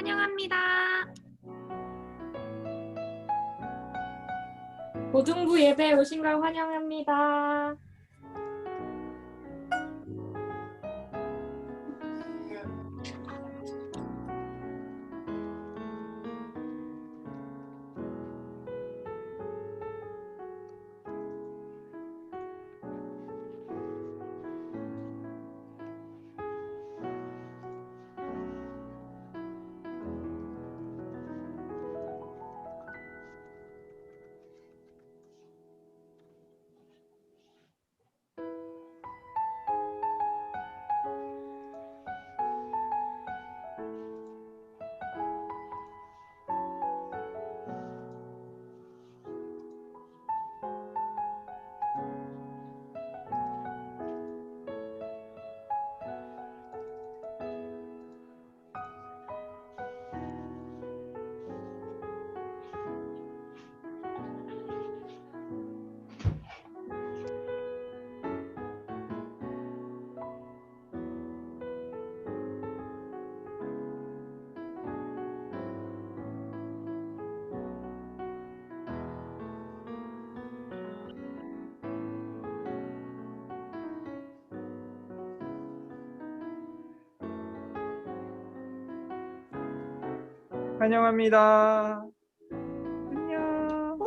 환영합니다. 고등부 예배에 오신 걸 환영합니다. 환영합니다. 안녕.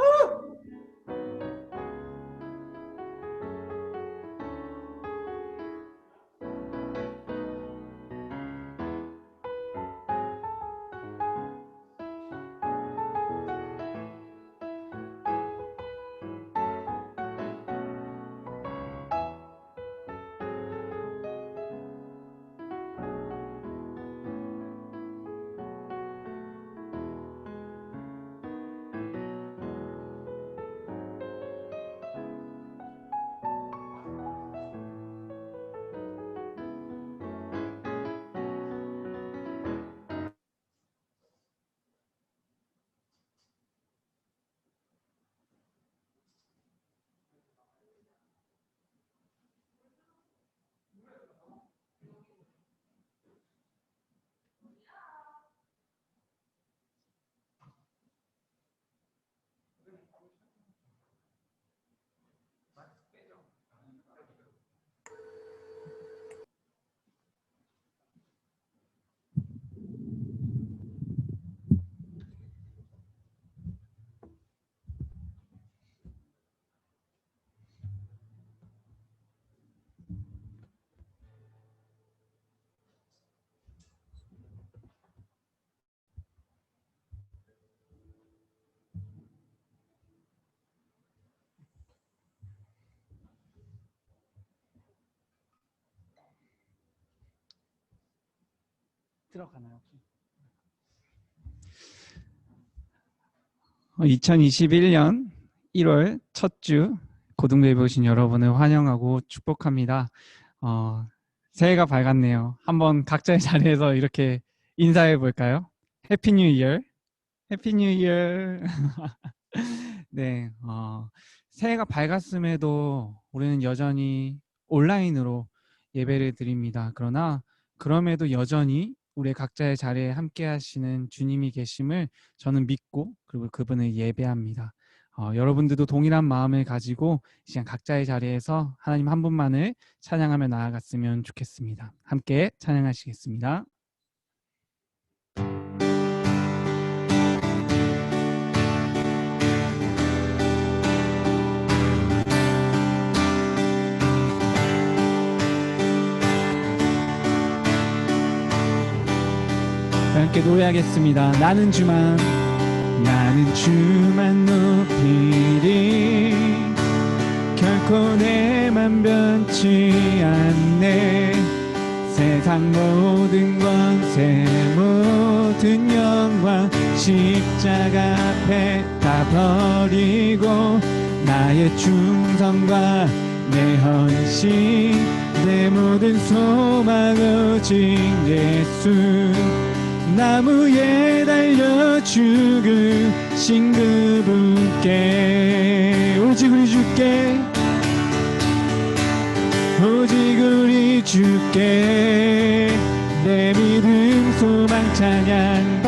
들어가나요? 2021년 1월 첫 주 고등부 예배 오신 여러분을 환영하고 축복합니다. 새해가 밝았네요. 한번 각자의 자리에서 이렇게 인사해 볼까요? 해피 뉴 이어. 해피 뉴 이어. 네, 새해가 밝았음에도 우리는 여전히 온라인으로 예배를 드립니다. 그럼에도 여전히 우리 각자의 자리에 함께 하시는 주님이 계심을 저는 믿고 그리고 그분을 예배합니다. 여러분들도 동일한 마음을 가지고 이 시간 각자의 자리에서 하나님 한 분만을 찬양하며 나아갔으면 좋겠습니다. 함께 찬양하시겠습니다. 함께 노래하겠습니다. 나는 주만 높이리 결코 내 맘 변치 않네. 세상 모든 권세 모든 영광 십자가 앞에 다 버리고 나의 충성과 내 헌신 내 모든 소망 오직 예수 나무에 달려 죽으신 그분께 오직 우리 주께 오직 우리 주께 내 믿음 소망 찬양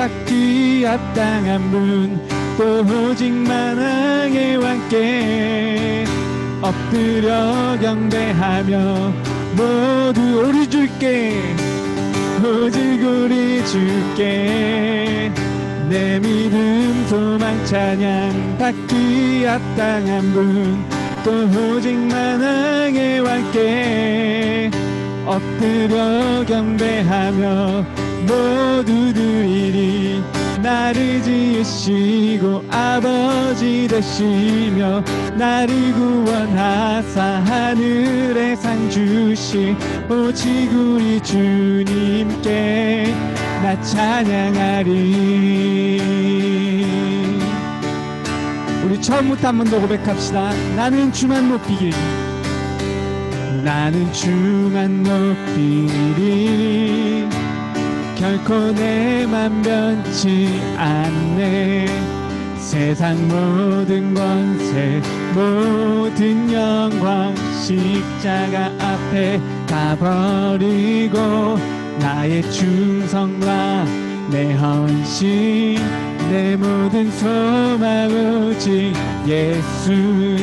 받기 합당한 분 또 오직 만왕의 왕께 엎드려 경배하며 모두 우리 주께 오직 우리 주께 내 믿음 소망 찬양 받기 합당한 분 또 오직 만왕의 왕께 엎드려 경배하며 모두들 이리 나를 지으시고 아버지 되시며 나를 구원하사 하늘에 상 주신 오직 우리 주님께 나 찬양하리. 우리 처음부터 한 번 더 고백합시다. 나는 주만 높이길, 나는 주만 높이리. 결코 내 맘 변치 않네. 세상 모든 권세 모든 영광 십자가 앞에 다 버리고 나의 충성과 내 헌신 내 모든 소망 오직 예수.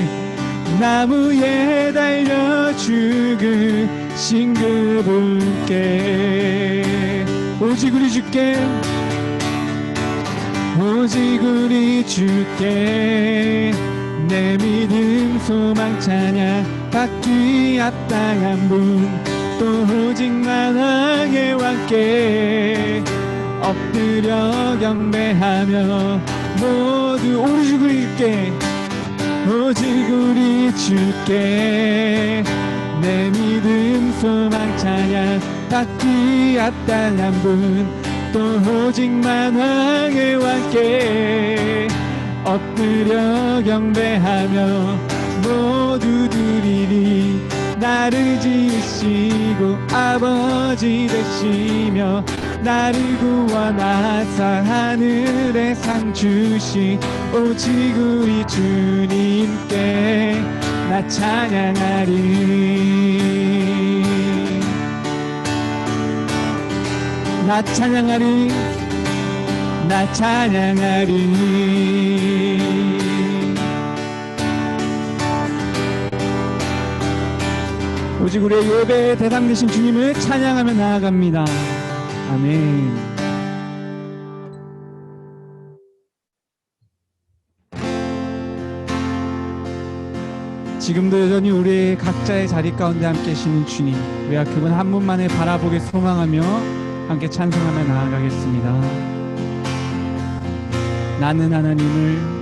나무에 달려 죽으신 그분께 오직 우리 주께 오직 우리 주께 내 믿음 소망 찬양 받기 합당한 분 또 오직 만왕의 왕께 엎드려 경배하며 모두 우리 주께 오직 우리 주께 내 믿음 소망 찬양 받기 합당한 분 또 오직 만왕의 왕께 엎드려 경배하며 모두들이리 나를 지으시고 아버지 되시며 나를 구원하사 하늘에 상 주신 오직 우리 주님께 나 찬양하리. 나 찬양하리. 나 찬양하리. 오직 우리의 예배의 대상 되신 주님을 찬양하며 나아갑니다. 아멘. 지금도 여전히 우리 각자의 자리 가운데 함께 계시는 주님, 우리가 그분 한 분만을 바라보게 소망하며 함께 찬송하며 나아가겠습니다. 나는 하나님을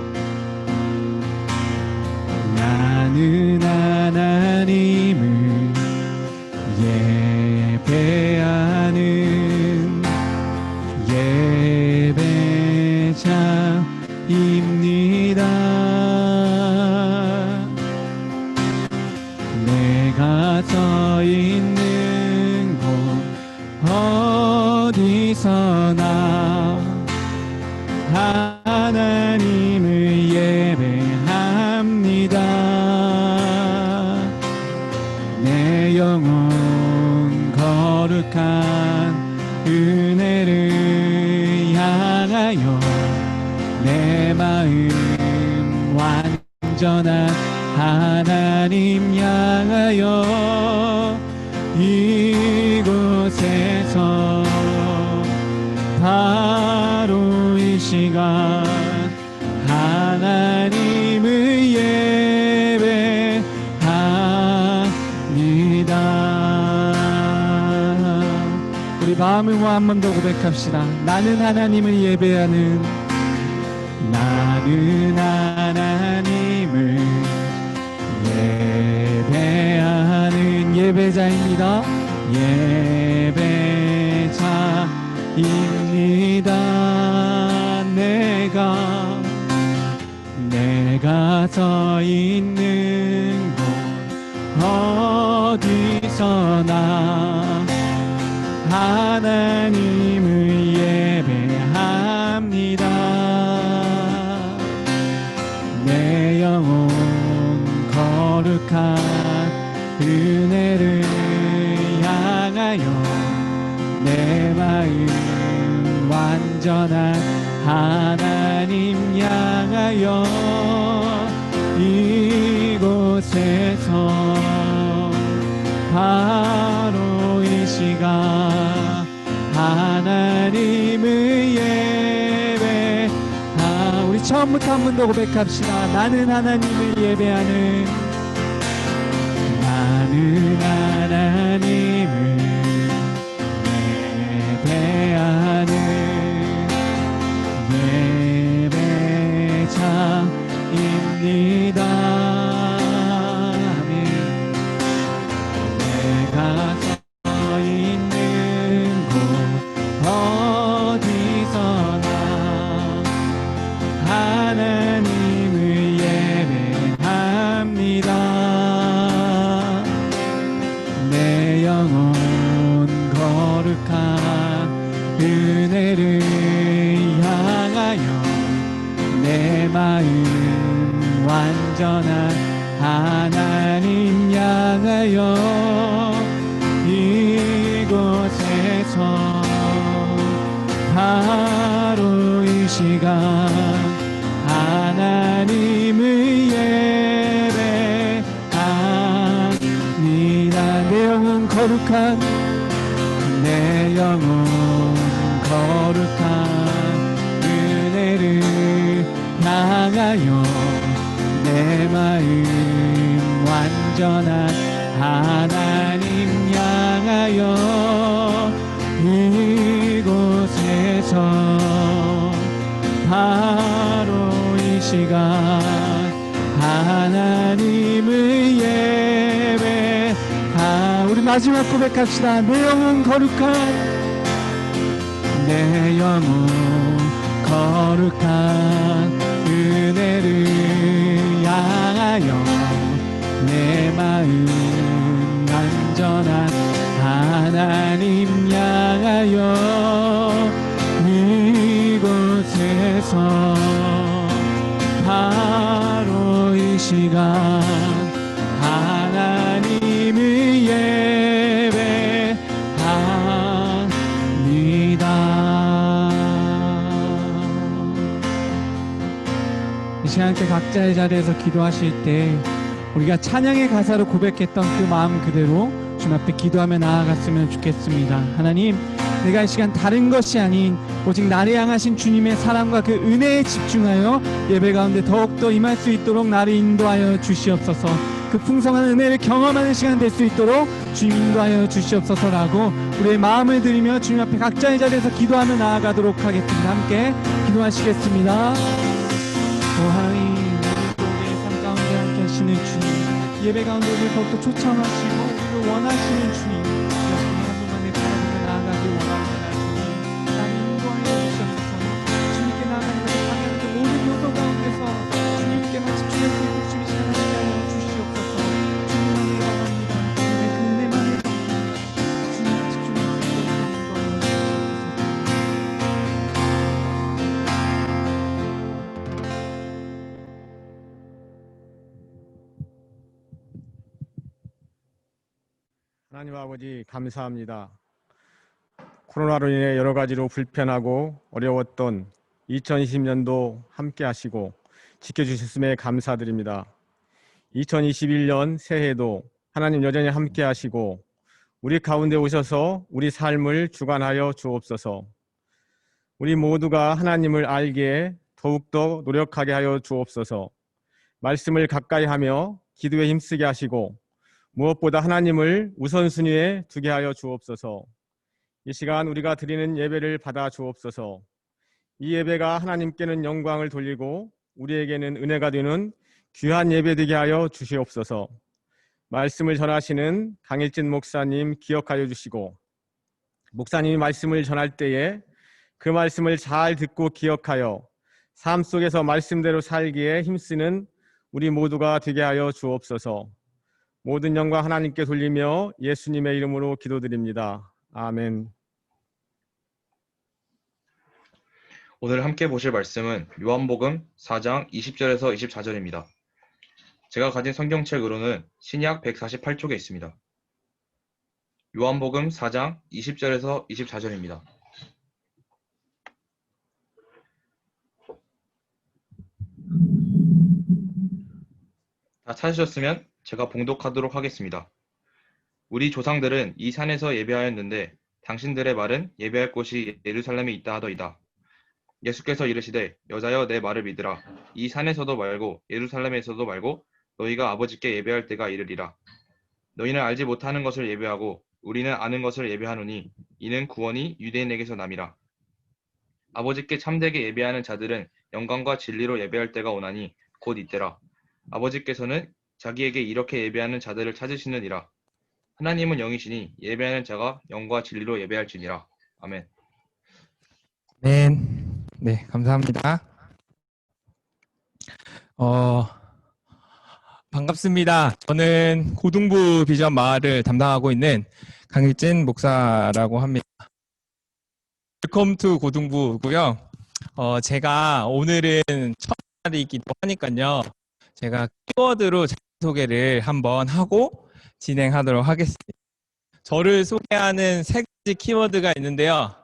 예배하는 예배자입니다. 내가 서 있는 곳 어디서나 하나님을 예배합니다. 내 영혼 거룩한 은혜를 향하여 내 마음 완전한 하나님 향하여 이곳에서 바로 이 시간 하나님을 예배합니다. 우리 마음을 모아 한 번 더 고백합시다. 나는 하나님을 예배하는 예배자입니다. 예배자입니다. 내가 서 있는 곳 어디서나 하나님을 예배합니다. 내 영혼 거룩한 은혜를 향하여 내 마음 완전한 하나님 향하여 이곳에서 바로 이 시간 하나님을 예배. 우리 처음부터 한 번 더 고백합시다. 나는 하나님을 예배하는, 나는 하나님을 예배하는 예배자입니다. 아멘. 내가 서 있는 곳 어디서나 하나님을 예배합니다. 내 영혼 거룩한 은혜를 향하여 내 마음 완전한 하나님 향하여 이곳에서 바로 이 시간 하나님을 예배합니다. 내 영혼 거룩한, 내 영혼 거룩한 은혜를 향하여 내 마음 완전한 하나님 향하여 이곳에서 바로 이 시간 하나님을 예배. 우리 마지막 고백합시다. 내 영혼 거룩한, 내 영혼 거룩한 은혜를 향하여 내 마음 완전한 하나님 향하여 이곳에서 바로 이 시간 하나님을 예배합니다. 이 시간 때 각자의 자리에서 기도하실 때 우리가 찬양의 가사로 고백했던 그 마음 그대로 주님 앞에 기도하며 나아갔으면 좋겠습니다. 하나님, 내가 이 시간 다른 것이 아닌 오직 나를 향하신 주님의 사랑과 그 은혜에 집중하여 예배 가운데 더욱더 임할 수 있도록 나를 인도하여 주시옵소서. 그 풍성한 은혜를 경험하는 시간 될 수 있도록 주님 인도하여 주시옵소서라고 우리의 마음을 드리며 주님 앞에 각자의 자리에서 기도하며 나아가도록 하겠습니다. 함께 기도하시겠습니다. 하나님, 우리의 삶 가운데 함께 하시는 주님, 예배 가운데 우리를 더욱더 초청하시고 우리를 원하시는 주님, 한 분만에 바라보며 나아가길 원합니다. 주님, 나를 인도하여 주시옵소서. 주님께 나아가는 것을 방해하는 그 모든 요소 가운데서 주님께만 집중할 수 있도록 주님 시간 함께 하여 주시옵소서. 주님만을 원합니다. 주님의 그 은혜만을 원합니다. 주님 집중할 수 있도록 인도하여 주시옵소서. 하나님 아버지 감사합니다. 코로나로 인해 여러 가지로 불편하고 어려웠던 2020년도 함께 하시고 지켜주셨음에 감사드립니다. 2021년 새해도 하나님 여전히 함께 하시고 우리 가운데 오셔서 우리 삶을 주관하여 주옵소서. 우리 모두가 하나님을 알기에 더욱더 노력하게 하여 주옵소서. 말씀을 가까이 하며 기도에 힘쓰게 하시고 무엇보다 하나님을 우선순위에 두게 하여 주옵소서. 이 시간 우리가 드리는 예배를 받아 주옵소서. 이 예배가 하나님께는 영광을 돌리고 우리에게는 은혜가 되는 귀한 예배 되게 하여 주시옵소서. 말씀을 전하시는 강일진 목사님 기억하여 주시고 목사님이 말씀을 전할 때에 그 말씀을 잘 듣고 기억하여 삶 속에서 말씀대로 살기에 힘쓰는 우리 모두가 되게 하여 주옵소서. 모든 영광 하나님께 돌리며 예수님의 이름으로 기도드립니다. 아멘. 오늘 함께 보실 말씀은 요한복음 4장 20절에서 24절입니다. 제가 가진 성경책으로는 신약 148쪽에 있습니다. 요한복음 4장 20절에서 24절입니다. 다 찾으셨으면 제가 봉독하도록 하겠습니다. 우리 조상들은 이 산에서 예배하였는데 당신들의 말은 예배할 곳이 예루살렘에 있다 하더이다. 예수께서 이르시되 여자여 내 말을 믿으라. 이 산에서도 말고 예루살렘에서도 말고 너희가 아버지께 예배할 때가 이르리라. 너희는 알지 못하는 것을 예배하고 우리는 아는 것을 예배하노니 이는 구원이 유대인에게서 남이라. 아버지께 참되게 예배하는 자들은 영광과 진리로 예배할 때가 오나니 곧 이때라. 아버지께서는 자기에게 이렇게 예배하는 자들을 찾으시느니라. 하나님은 영이시니 예배하는 자가 영과 진리로 예배할지니라. 아멘. 네, 감사합니다. 반갑습니다. 저는 고등부 비전 마을을 담당하고 있는 강일진 목사라고 합니다. 웰컴 투 고등부고요. 제가 오늘은 첫 날이기도 하니까요. 제가 키워드로 자기소개를 한번 하고 진행하도록 하겠습니다. 저를 소개하는 세 가지 키워드가 있는데요.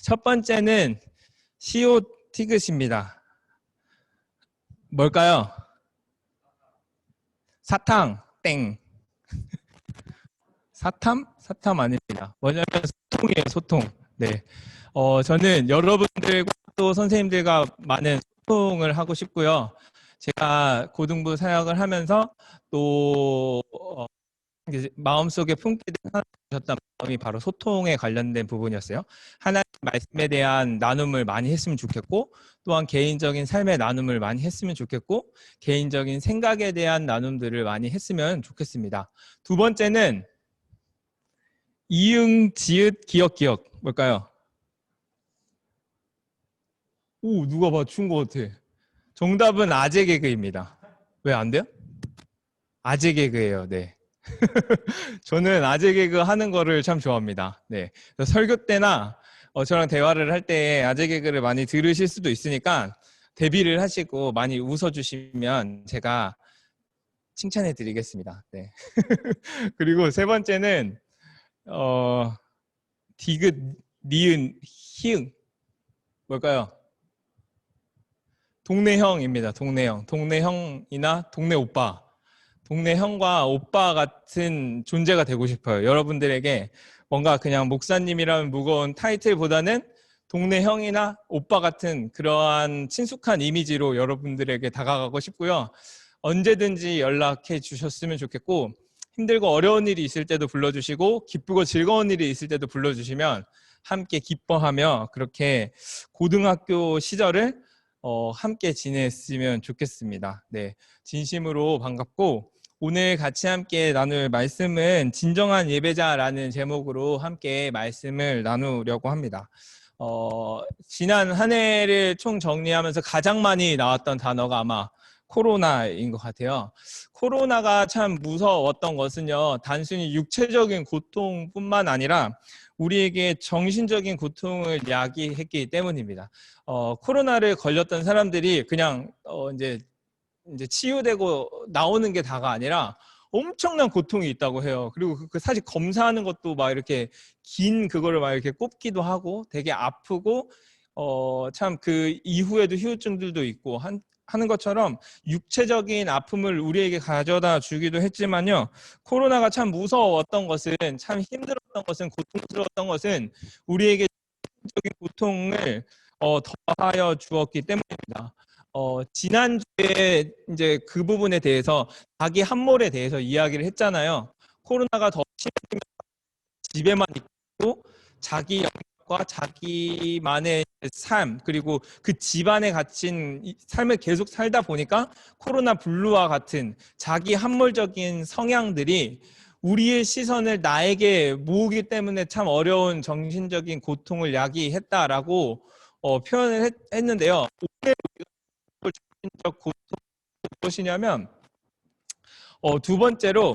첫 번째는 시오 티귿입니다. 뭘까요? 사탕, 땡. 사탐 아닙니다. 뭐냐면 소통이에요, 소통. 네. 저는 여러분들과 또 선생님들과 많은 소통을 하고 싶고요. 제가 고등부 사역을 하면서 또 마음속에 품게 되셨던 마음이 바로 소통에 관련된 부분이었어요. 하나님 말씀에 대한 나눔을 많이 했으면 좋겠고, 또한 개인적인 삶의 나눔을 많이 했으면 좋겠고, 개인적인 생각에 대한 나눔들을 많이 했으면 좋겠습니다. 두 번째는 이응, 지읒, 기억. 뭘까요? 오, 누가 맞춘 것 같아. 정답은 아재 개그입니다. 왜 안 돼요? 아재 개그예요. 네. 저는 아재 개그 하는 거를 참 좋아합니다. 네. 설교 때나 저랑 대화를 할 때 아재 개그를 많이 들으실 수도 있으니까 대비를 하시고 많이 웃어주시면 제가 칭찬해 드리겠습니다. 네. 그리고 세 번째는 디귿, 니은, 히응. 뭘까요? 동네형입니다. 동네형. 동네형이나 동네 오빠. 동네 형과 오빠 같은 존재가 되고 싶어요. 여러분들에게 뭔가 그냥 목사님이라는 무거운 타이틀보다는 동네 형이나 오빠 같은 그러한 친숙한 이미지로 여러분들에게 다가가고 싶고요. 언제든지 연락해 주셨으면 좋겠고, 힘들고 어려운 일이 있을 때도 불러주시고 기쁘고 즐거운 일이 있을 때도 불러주시면 함께 기뻐하며 그렇게 고등학교 시절을 함께 지냈으면 좋겠습니다. 네, 진심으로 반갑고, 오늘 같이 함께 나눌 말씀은 진정한 예배자라는 제목으로 함께 말씀을 나누려고 합니다. 지난 한 해를 총 정리하면서 가장 많이 나왔던 단어가 아마 코로나인 것 같아요. 코로나가 참 무서웠던 것은요, 단순히 육체적인 고통뿐만 아니라 우리에게 정신적인 고통을 야기했기 때문입니다. 코로나를 걸렸던 사람들이 그냥 이제 치유되고 나오는 게 다가 아니라 엄청난 고통이 있다고 해요. 그리고 사실 검사하는 것도 막 이렇게 긴 그거를 막 이렇게 꼽기도 하고 되게 아프고 참 그 이후에도 후유증들도 있고 하는 것처럼 육체적인 아픔을 우리에게 가져다 주기도 했지만요. 코로나가 참 무서웠던 것은, 참 힘들었던 것은, 고통스러웠던 것은 우리에게 적인 고통을 더하여 주었기 때문입니다. 지난주에 이제 그 부분에 대해서 자기 함몰에 대해서 이야기를 했잖아요. 코로나가 더 심해지면 집에만 있고 자기 영역과 자기만의 삶, 그리고 그 집안에 갇힌 삶을 계속 살다 보니까 코로나 블루와 같은 자기 함몰적인 성향들이 우리의 시선을 나에게 모으기 때문에 참 어려운 정신적인 고통을 야기했다라고 표현을 했는데요. 오늘 정신적 고통이 무엇이냐면 두 번째로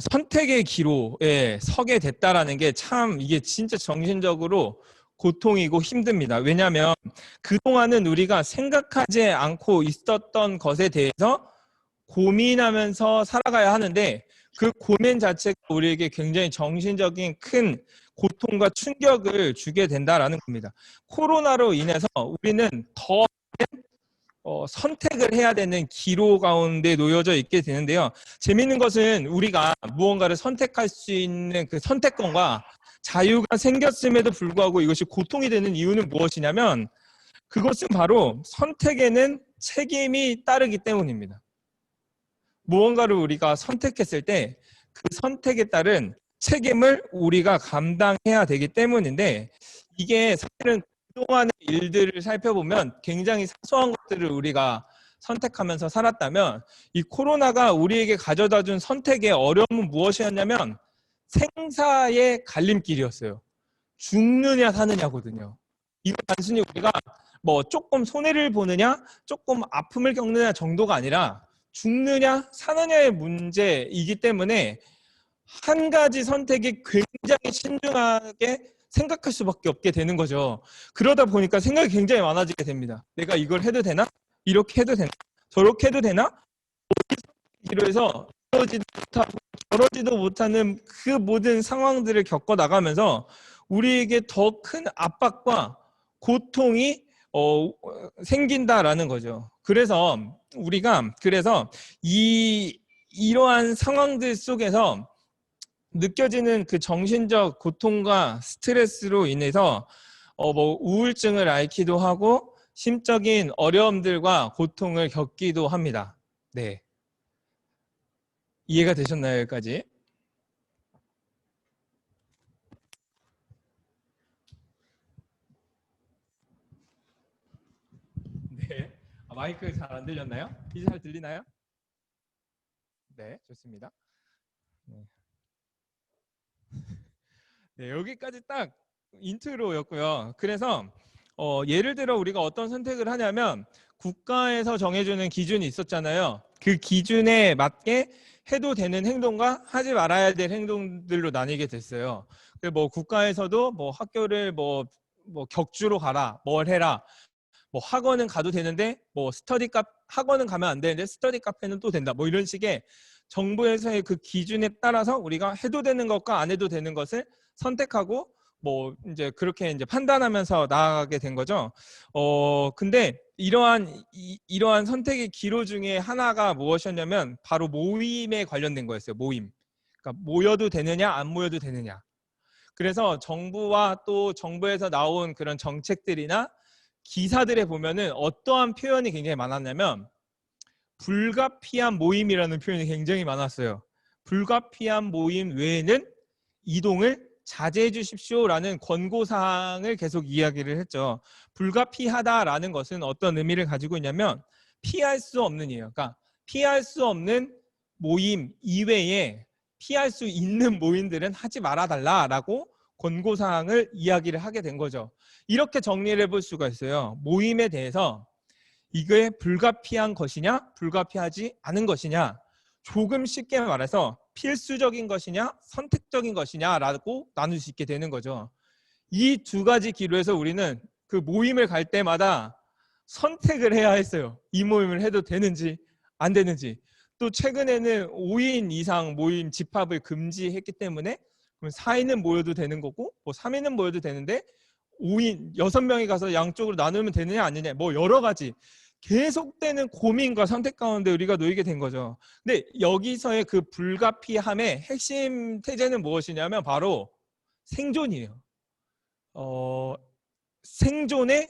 선택의 기로에 서게 됐다라는 게 참 이게 진짜 정신적으로 고통이고 힘듭니다. 왜냐하면 그동안은 우리가 생각하지 않고 있었던 것에 대해서 고민하면서 살아가야 하는데 그 고민 자체가 우리에게 굉장히 정신적인 큰 고통과 충격을 주게 된다라는 겁니다. 코로나로 인해서 우리는 더 선택을 해야 되는 기로 가운데 놓여져 있게 되는데요. 재미있는 것은 우리가 무언가를 선택할 수 있는 그 선택권과 자유가 생겼음에도 불구하고 이것이 고통이 되는 이유는 무엇이냐면 그것은 바로 선택에는 책임이 따르기 때문입니다. 무언가를 우리가 선택했을 때 그 선택에 따른 책임을 우리가 감당해야 되기 때문인데 이게 사실은 그동안의 일들을 살펴보면 굉장히 사소한 것들을 우리가 선택하면서 살았다면 이 코로나가 우리에게 가져다 준 선택의 어려움은 무엇이었냐면 생사의 갈림길이었어요. 죽느냐 사느냐거든요. 이거 단순히 우리가 뭐 조금 손해를 보느냐 조금 아픔을 겪느냐 정도가 아니라 죽느냐 사느냐의 문제이기 때문에 한 가지 선택이 굉장히 신중하게 생각할 수밖에 없게 되는 거죠. 그러다 보니까 생각이 굉장히 많아지게 됩니다. 내가 이걸 해도 되나? 이렇게 해도 되나? 저렇게 해도 되나? 이러해서 이러지도 못하고 저러지도 못하는 그 모든 상황들을 겪어 나가면서 우리에게 더 큰 압박과 고통이 생긴다라는 거죠. 그래서 우리가 이러한 상황들 속에서 느껴지는 그 정신적 고통과 스트레스로 인해서 뭐 우울증을 앓기도 하고 심적인 어려움들과 고통을 겪기도 합니다. 네. 이해가 되셨나요, 여기까지? 네. 마이크 잘 안 들렸나요? 이제 잘 들리나요? 네, 좋습니다. 네. 네, 여기까지 딱 인트로였고요. 그래서 예를 들어 우리가 어떤 선택을 하냐면 국가에서 정해주는 기준이 있었잖아요. 그 기준에 맞게 해도 되는 행동과 하지 말아야 될 행동들로 나뉘게 됐어요. 뭐 국가에서도 뭐 학교를 뭐 격주로 가라, 뭘 해라, 뭐 학원은 가도 되는데 뭐 학원은 가면 안 되는데 스터디 카페는 또 된다. 뭐 이런 식의 정부에서의 그 기준에 따라서 우리가 해도 되는 것과 안 해도 되는 것을 선택하고 뭐 이제 그렇게 이제 판단하면서 나아가게 된 거죠. 근데 이러한 선택의 기로 중에 하나가 무엇이었냐면 바로 모임에 관련된 거였어요. 모임. 그러니까 모여도 되느냐 안 모여도 되느냐. 그래서 정부와 또 정부에서 나온 그런 정책들이나 기사들에 보면은 어떠한 표현이 굉장히 많았냐면 불가피한 모임이라는 표현이 굉장히 많았어요. 불가피한 모임 외에는 이동을 자제해 주십시오라는 권고사항을 계속 이야기를 했죠. 불가피하다라는 것은 어떤 의미를 가지고 있냐면 피할 수 없는 이에요. 그러니까 피할 수 없는 모임 이외에 피할 수 있는 모임들은 하지 말아달라라고 권고사항을 이야기를 하게 된 거죠. 이렇게 정리를 해볼 수가 있어요. 모임에 대해서 이게 불가피한 것이냐 불가피하지 않은 것이냐, 조금 쉽게 말해서 필수적인 것이냐 선택적인 것이냐라고 나눌 수 있게 되는 거죠. 이 두 가지 기로에서 우리는 그 모임을 갈 때마다 선택을 해야 했어요. 이 모임을 해도 되는지 안 되는지. 또 최근에는 5인 이상 모임 집합을 금지했기 때문에 그럼 4인은 모여도 되는 거고 뭐 3인은 모여도 되는데 5인 6명이 가서 양쪽으로 나누면 되느냐 아니냐, 뭐 여러 가지 계속되는 고민과 선택 가운데 우리가 놓이게 된 거죠. 근데 여기서의 그 불가피함의 핵심 태제는 무엇이냐면 바로 생존이에요. 생존의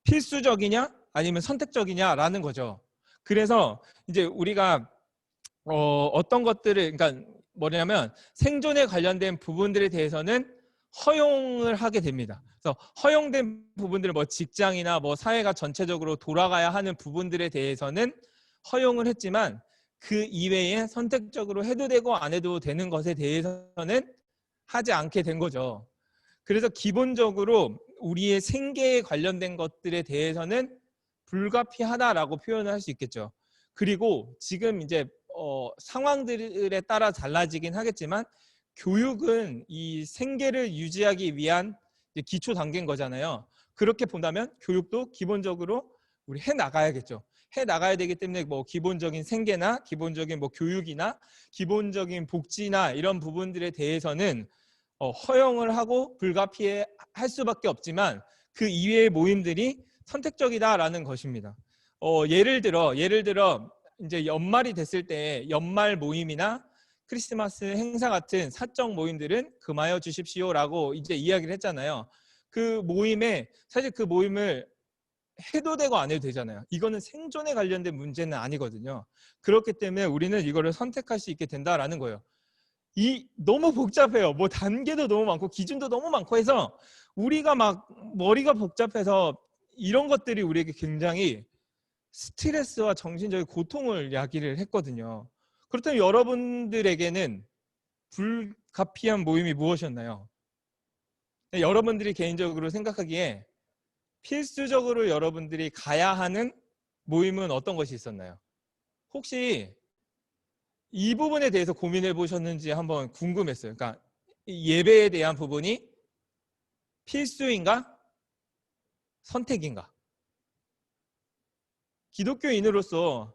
필수적이냐 아니면 선택적이냐라는 거죠. 그래서 이제 우리가 어떤 것들을, 그러니까 뭐냐면 생존에 관련된 부분들에 대해서는 허용을 하게 됩니다. 그래서 허용된 부분들을 뭐 직장이나 뭐 사회가 전체적으로 돌아가야 하는 부분들에 대해서는 허용을 했지만 그 이외에 선택적으로 해도 되고 안 해도 되는 것에 대해서는 하지 않게 된 거죠. 그래서 기본적으로 우리의 생계에 관련된 것들에 대해서는 불가피하다라고 표현을 할 수 있겠죠. 그리고 지금 이제 상황들에 따라 달라지긴 하겠지만 교육은 이 생계를 유지하기 위한 기초 단계인 거잖아요. 그렇게 본다면 교육도 기본적으로 우리 해 나가야겠죠. 해 나가야 되기 때문에 뭐 기본적인 생계나 기본적인 뭐 교육이나 기본적인 복지나 이런 부분들에 대해서는 허용을 하고 불가피할 수밖에 없지만 그 이외의 모임들이 선택적이다라는 것입니다. 예를 들어 이제 연말이 됐을 때 연말 모임이나 크리스마스 행사 같은 사적 모임들은 금하여 주십시오라고 이제 이야기를 했잖아요. 그 모임에 사실 그 모임을 해도 되고 안 해도 되잖아요. 이거는 생존에 관련된 문제는 아니거든요. 그렇기 때문에 우리는 이거를 선택할 수 있게 된다라는 거예요. 너무 복잡해요. 뭐 단계도 너무 많고 기준도 너무 많고 해서 우리가 막 머리가 복잡해서 이런 것들이 우리에게 굉장히 스트레스와 정신적인 고통을 야기를 했거든요. 그렇다면 여러분들에게는 불가피한 모임이 무엇이었나요? 여러분들이 개인적으로 생각하기에 필수적으로 여러분들이 가야 하는 모임은 어떤 것이 있었나요? 혹시 이 부분에 대해서 고민해 보셨는지 한번 궁금했어요. 그러니까 예배에 대한 부분이 필수인가? 선택인가? 기독교인으로서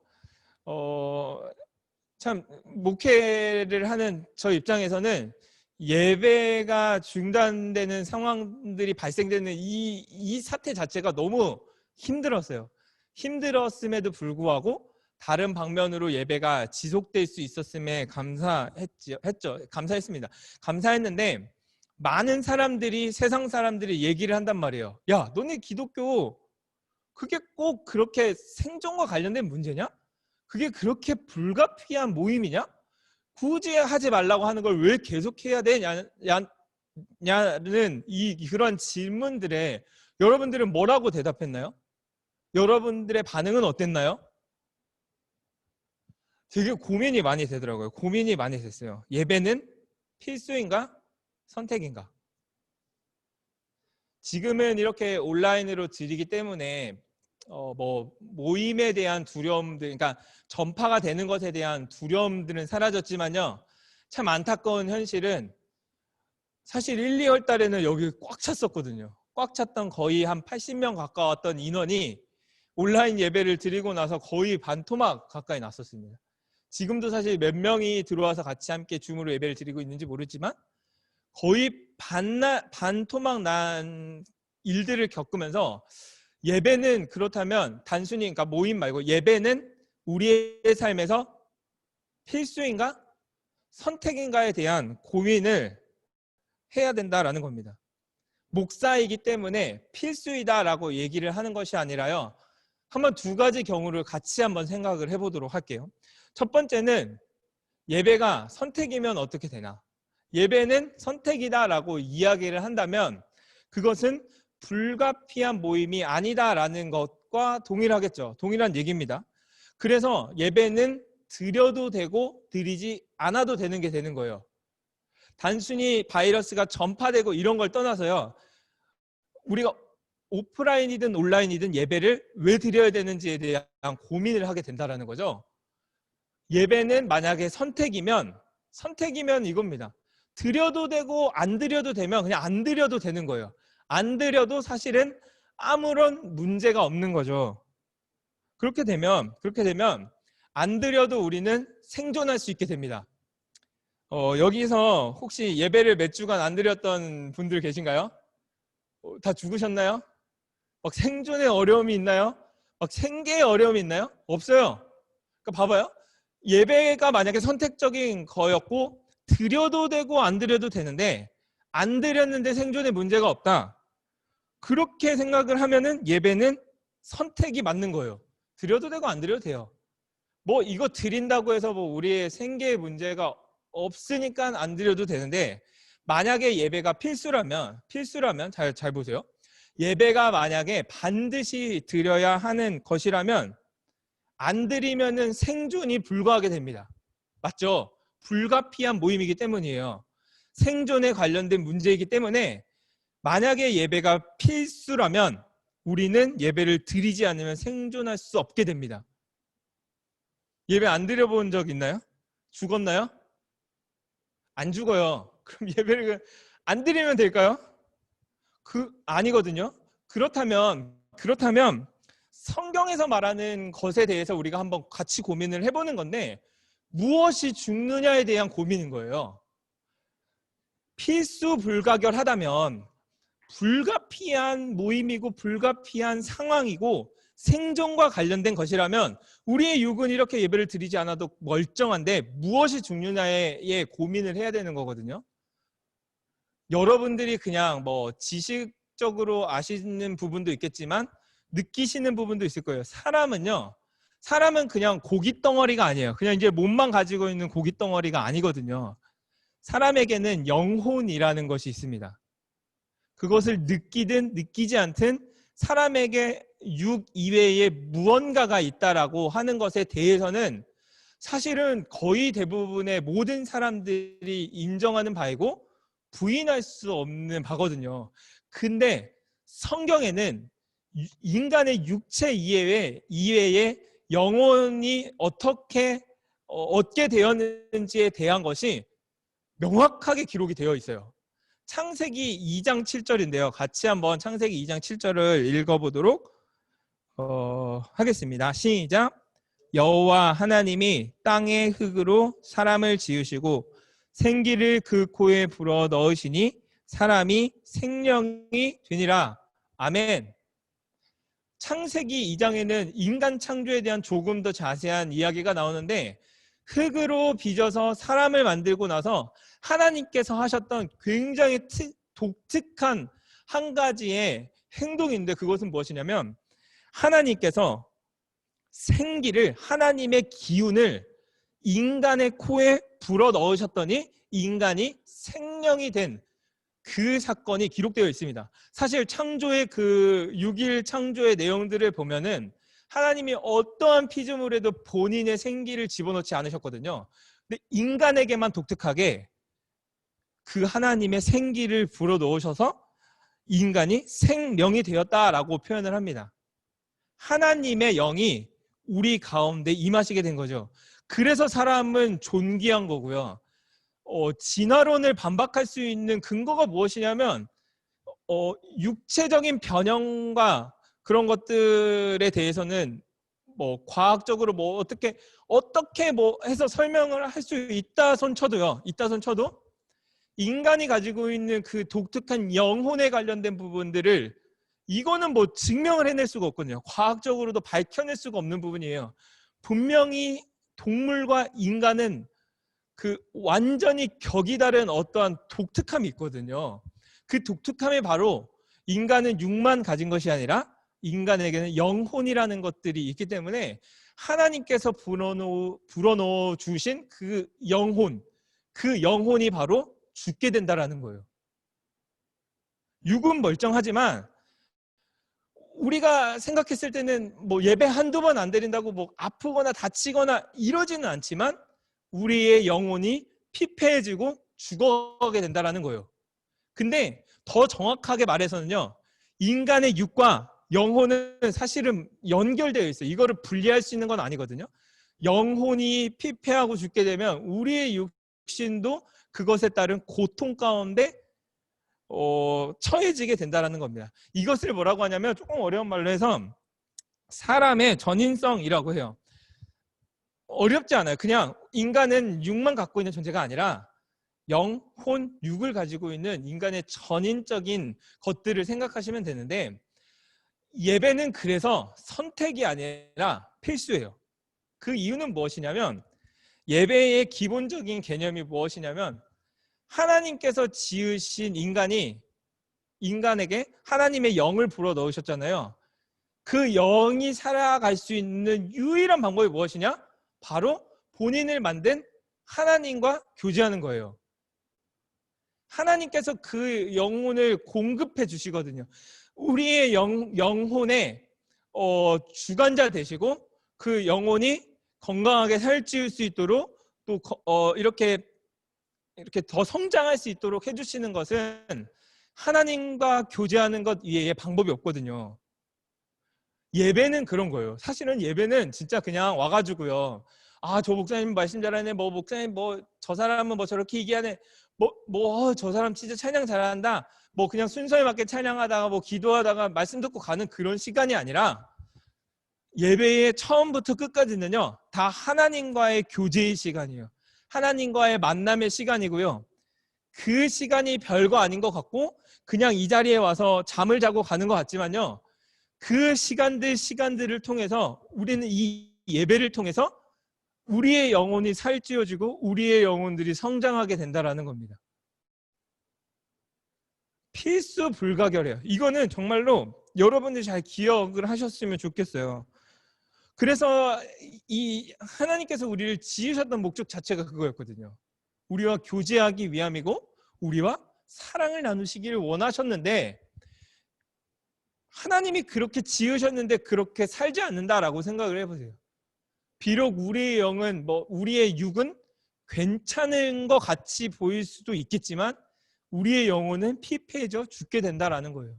참 목회를 하는 저 입장에서는 예배가 중단되는 상황들이 발생되는 이 사태 자체가 너무 힘들었어요. 힘들었음에도 불구하고 다른 방면으로 예배가 지속될 수 있었음에 감사했습니다. 감사했는데 많은 사람들이 세상 사람들이 얘기를 한단 말이에요. 야, 너네 기독교 그게 꼭 그렇게 생존과 관련된 문제냐? 그게 그렇게 불가피한 모임이냐? 굳이 하지 말라고 하는 걸 왜 계속해야 되냐는 그런 질문들에 여러분들은 뭐라고 대답했나요? 여러분들의 반응은 어땠나요? 되게 고민이 많이 되더라고요. 고민이 많이 됐어요. 예배는 필수인가? 선택인가? 지금은 이렇게 온라인으로 드리기 때문에 모임에 대한 두려움들, 그러니까 전파가 되는 것에 대한 두려움들은 사라졌지만요. 참 안타까운 현실은 사실 1, 2월 달에는 여기 꽉 찼었거든요. 꽉 찼던 거의 한 80명 가까웠던 인원이 온라인 예배를 드리고 나서 거의 반토막 가까이 났었습니다. 지금도 사실 몇 명이 들어와서 같이 함께 줌으로 예배를 드리고 있는지 모르지만 거의 반토막 난 일들을 겪으면서 예배는 그렇다면 단순히 그러니까 모임 말고 예배는 우리의 삶에서 필수인가? 선택인가에 대한 고민을 해야 된다라는 겁니다. 목사이기 때문에 필수이다라고 얘기를 하는 것이 아니라요. 한번 두 가지 경우를 같이 한번 생각을 해보도록 할게요. 첫 번째는 예배가 선택이면 어떻게 되나? 예배는 선택이다라고 이야기를 한다면 그것은 불가피한 모임이 아니다라는 것과 동일하겠죠. 동일한 얘기입니다. 그래서 예배는 드려도 되고 드리지 않아도 되는 게 되는 거예요. 단순히 바이러스가 전파되고 이런 걸 떠나서요. 우리가 오프라인이든 온라인이든 예배를 왜 드려야 되는지에 대한 고민을 하게 된다는 거죠. 예배는 만약에 선택이면 이겁니다. 드려도 되고 안 드려도 되면 그냥 안 드려도 되는 거예요. 안 드려도 사실은 아무런 문제가 없는 거죠. 그렇게 되면 안 드려도 우리는 생존할 수 있게 됩니다. 여기서 혹시 예배를 몇 주간 안 드렸던 분들 계신가요? 다 죽으셨나요? 막 생존에 어려움이 있나요? 막 생계에 어려움이 있나요? 없어요. 그러니까 봐봐요. 예배가 만약에 선택적인 거였고 드려도 되고 안 드려도 되는데 안 드렸는데 생존에 문제가 없다. 그렇게 생각을 하면은 예배는 선택이 맞는 거예요. 드려도 되고 안 드려도 돼요. 뭐 이거 드린다고 해서 뭐 우리의 생계에 문제가 없으니까 안 드려도 되는데 만약에 예배가 필수라면 잘 보세요. 예배가 만약에 반드시 드려야 하는 것이라면 안 드리면은 생존이 불가하게 됩니다. 맞죠? 불가피한 모임이기 때문이에요. 생존에 관련된 문제이기 때문에 만약에 예배가 필수라면 우리는 예배를 드리지 않으면 생존할 수 없게 됩니다. 예배 안 드려본 적 있나요? 죽었나요? 안 죽어요. 그럼 예배를 안 드리면 될까요? 아니거든요. 그렇다면 성경에서 말하는 것에 대해서 우리가 한번 같이 고민을 해보는 건데 무엇이 죽느냐에 대한 고민인 거예요. 필수 불가결하다면 불가피한 모임이고 불가피한 상황이고 생존과 관련된 것이라면 우리의 육은 이렇게 예배를 드리지 않아도 멀쩡한데 무엇이 중요냐에 고민을 해야 되는 거거든요. 여러분들이 그냥 뭐 지식적으로 아시는 부분도 있겠지만 느끼시는 부분도 있을 거예요. 사람은 그냥 고깃 덩어리가 아니에요. 그냥 이제 몸만 가지고 있는 고깃 덩어리가 아니거든요. 사람에게는 영혼이라는 것이 있습니다. 그것을 느끼든 느끼지 않든 사람에게 육 이외에 무언가가 있다라고 하는 것에 대해서는 사실은 거의 대부분의 모든 사람들이 인정하는 바이고 부인할 수 없는 바거든요. 근데 성경에는 인간의 육체 이외에 영혼이 어떻게 얻게 되었는지에 대한 것이 명확하게 기록이 되어 있어요. 창세기 2장 7절인데요. 같이 한번 창세기 2장 7절을 읽어보도록 하겠습니다. 시작. 여호와 하나님이 땅의 흙으로 사람을 지으시고 생기를 그 코에 불어 넣으시니 사람이 생명이 되니라. 아멘. 창세기 2장에는 인간 창조에 대한 조금 더 자세한 이야기가 나오는데 흙으로 빚어서 사람을 만들고 나서 하나님께서 하셨던 굉장히 독특한 한 가지의 행동인데 그것은 무엇이냐면 하나님께서 생기를 하나님의 기운을 인간의 코에 불어 넣으셨더니 인간이 생명이 된 그 사건이 기록되어 있습니다. 사실 창조의 그 6일 창조의 내용들을 보면은 하나님이 어떠한 피조물에도 본인의 생기를 집어넣지 않으셨거든요. 근데 인간에게만 독특하게 그 하나님의 생기를 불어넣으셔서 인간이 생명이 되었다라고 표현을 합니다. 하나님의 영이 우리 가운데 임하시게 된 거죠. 그래서 사람은 존귀한 거고요. 진화론을 반박할 수 있는 근거가 무엇이냐면 육체적인 변형과 그런 것들에 대해서는 뭐 과학적으로 뭐 어떻게 뭐 해서 설명을 할 수 있다 손 쳐도요. 인간이 가지고 있는 그 독특한 영혼에 관련된 부분들을 이거는 뭐 증명을 해낼 수가 없거든요. 과학적으로도 밝혀낼 수가 없는 부분이에요. 분명히 동물과 인간은 그 완전히 격이 다른 어떠한 독특함이 있거든요. 그 독특함이 바로 인간은 육만 가진 것이 아니라 인간에게는 영혼이라는 것들이 있기 때문에 하나님께서 불어넣어 주신 그 영혼이 바로 죽게 된다라는 거예요. 육은 멀쩡하지만 우리가 생각했을 때는 뭐 예배 한두 번 안 드린다고 뭐 아프거나 다치거나 이러지는 않지만 우리의 영혼이 피폐해지고 죽어가게 된다라는 거예요. 근데 더 정확하게 말해서는요. 인간의 육과 영혼은 사실은 연결되어 있어요. 이거를 분리할 수 있는 건 아니거든요. 영혼이 피폐하고 죽게 되면 우리의 육신도 그것에 따른 고통 가운데 처해지게 된다는 겁니다. 이것을 뭐라고 하냐면 조금 어려운 말로 해서 사람의 전인성이라고 해요. 어렵지 않아요. 그냥 인간은 육만 갖고 있는 존재가 아니라 영혼, 육을 가지고 있는 인간의 전인적인 것들을 생각하시면 되는데 예배는 그래서 선택이 아니라 필수예요. 그 이유는 무엇이냐면 예배의 기본적인 개념이 무엇이냐면 하나님께서 지으신 인간에게 하나님의 영을 불어 넣으셨잖아요. 그 영이 살아갈 수 있는 유일한 방법이 무엇이냐? 바로 본인을 만든 하나님과 교제하는 거예요. 하나님께서 그 영혼을 공급해 주시거든요. 우리의 영혼의 주관자 되시고 그 영혼이 건강하게 살찌울 수 있도록 또 이렇게 더 성장할 수 있도록 해주시는 것은 하나님과 교제하는 것 이외에 방법이 없거든요. 예배는 그런 거예요. 사실은 예배는 진짜 그냥 와가지고요. 아, 저 목사님 말씀 잘하네. 뭐 목사님 뭐 저 사람은 뭐 저렇게 얘기하네. 저 사람 진짜 찬양 잘한다. 뭐 그냥 순서에 맞게 찬양하다가 뭐 기도하다가 말씀 듣고 가는 그런 시간이 아니라 예배의 처음부터 끝까지는요. 다 하나님과의 교제의 시간이에요. 하나님과의 만남의 시간이고요. 그 시간이 별거 아닌 것 같고 그냥 이 자리에 와서 잠을 자고 가는 것 같지만요. 그 시간들을 통해서 우리는 이 예배를 통해서 우리의 영혼이 살찌워지고 우리의 영혼들이 성장하게 된다라는 겁니다. 필수 불가결해요. 이거는 정말로 여러분들이 잘 기억을 하셨으면 좋겠어요. 그래서 이 하나님께서 우리를 지으셨던 목적 자체가 그거였거든요. 우리와 교제하기 위함이고 우리와 사랑을 나누시기를 원하셨는데, 하나님이 그렇게 지으셨는데 그렇게 살지 않는다라고 생각을 해보세요. 비록 우리의 영은 우리의 육은 괜찮은 것 같이 보일 수도 있겠지만 우리의 영혼은 피폐해져 죽게 된다라는 거예요.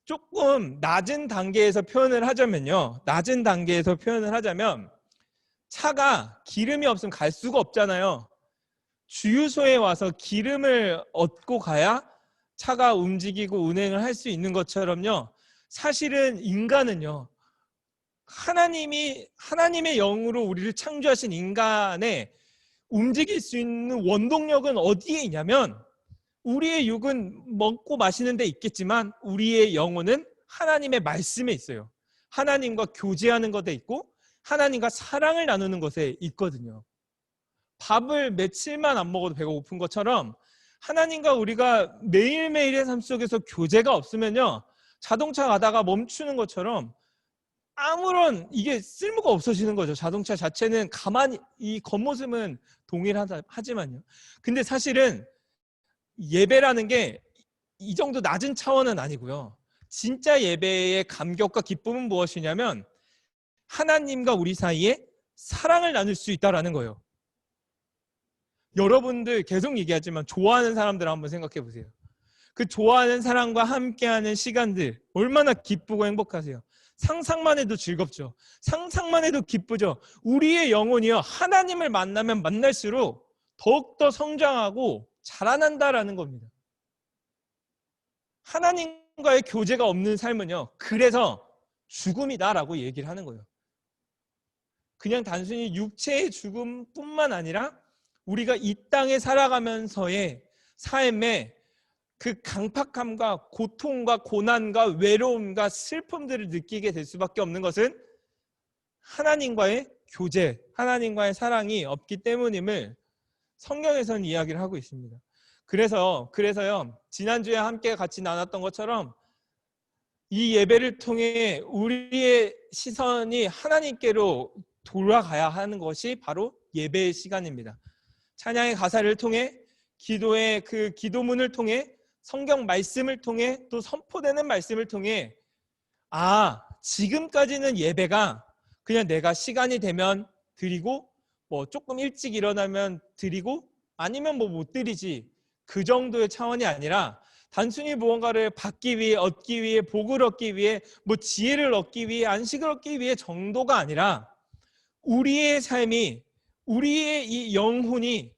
조금 낮은 단계에서 표현을 하자면요. 낮은 단계에서 표현을 하자면 차가 기름이 없으면 갈 수가 없잖아요. 주유소에 와서 기름을 얻고 가야 차가 움직이고 운행을 할 수 있는 것처럼요. 사실은 인간은요. 하나님의 영으로 우리를 창조하신 인간의 움직일 수 있는 원동력은 어디에 있냐면 우리의 육은 먹고 마시는 데 있겠지만 우리의 영혼은 하나님의 말씀에 있어요. 하나님과 교제하는 것에 있고 하나님과 사랑을 나누는 것에 있거든요. 밥을 며칠만 안 먹어도 배가 고픈 것처럼 하나님과 우리가 매일매일의 삶 속에서 교제가 없으면요. 자동차 가다가 멈추는 것처럼 아무런 이게 쓸모가 없어지는 거죠. 자동차 자체는 가만히 이 겉모습은 동일하지만요. 근데 사실은 예배라는 게 이 정도 낮은 차원은 아니고요. 진짜 예배의 감격과 기쁨은 무엇이냐면 하나님과 우리 사이에 사랑을 나눌 수 있다라는 거예요. 여러분들 계속 얘기하지만 좋아하는 사람들 한번 생각해 보세요. 그 좋아하는 사람과 함께하는 시간들 얼마나 기쁘고 행복하세요. 상상만 해도 즐겁죠. 상상만 해도 기쁘죠. 우리의 영혼이요. 하나님을 만나면 만날수록 더욱더 성장하고 자라난다라는 겁니다. 하나님과의 교제가 없는 삶은요. 그래서 죽음이다라고 얘기를 하는 거예요. 그냥 단순히 육체의 죽음뿐만 아니라 우리가 이 땅에 살아가면서의 삶에 그 강팍함과 고통과 고난과 외로움과 슬픔들을 느끼게 될 수밖에 없는 것은 하나님과의 교제, 하나님과의 사랑이 없기 때문임을 성경에서는 이야기를 하고 있습니다. 그래서요, 지난주에 함께 같이 나눴던 것처럼 이 예배를 통해 우리의 시선이 하나님께로 돌아가야 하는 것이 바로 예배의 시간입니다. 찬양의 가사를 통해 기도의 그 기도문을 통해 성경 말씀을 통해 또 선포되는 말씀을 통해 지금까지는 예배가 그냥 내가 시간이 되면 드리고 조금 일찍 일어나면 드리고 아니면 못 드리지 그 정도의 차원이 아니라 단순히 무언가를 받기 위해 얻기 위해 복을 얻기 위해 지혜를 얻기 위해 안식을 얻기 위해 정도가 아니라 우리의 삶이 우리의 이 영혼이